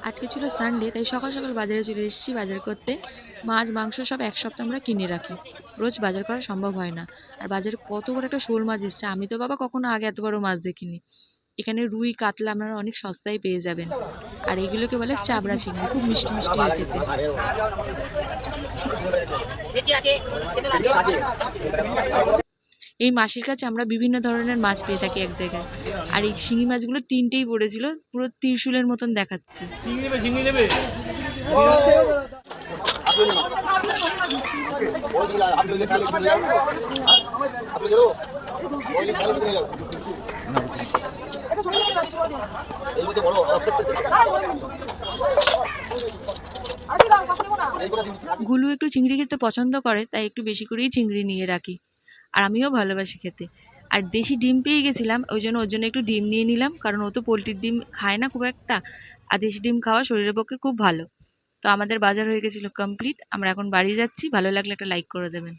আজকে ছিল সানডে, তাই সকাল সকাল বাজারে চলে এসেছি বাজার করতে। মাছ মাংস সব এক সপ্তাহ আমরা কিনে রাখি। রোজ বাজার করা সম্ভব হয় না। আর বাজারে কত বড় একটা শোল মাছ এসছে, আমি তো বাবা কখনো আগে এত বড় মাছ দেখিনি। এখানে রুই কাতলা আপনারা অনেক সস্তায় পেয়ে যাবেন। আর এগুলোকে বলে চাবড়া চিংড়ি, খুব মিষ্টি মিষ্টি হয় খেতে। এই মাসির কাছে আমরা বিভিন্ন ধরনের মাছ পেয়ে থাকি এক জায়গায়। আর এই শিঙি মাছগুলো তিনটেই পড়েছিল, পুরো ত্রিশূলের মতন দেখাচ্ছে। গুলু একটু চিংড়ি খেতে পছন্দ করে, তাই একটু বেশি করেই চিংড়ি নিয়ে রাখি। আর আমিও ভালোবাসি খেতে। আর দেশি ডিম পেয়ে গেছিলাম, ওই জন্য ওর জন্য একটু ডিম নিয়ে নিলাম, কারণ ও তো পোলট্রির ডিম খায় না খুব একটা। আর দেশি ডিম খাওয়া শরীরের পক্ষে খুব ভালো। তো আমাদের বাজার হয়ে গেছিল কমপ্লিট। আমরা এখন বাড়ি যাচ্ছি। ভালো লাগলে একটা লাইক করে দেবেন।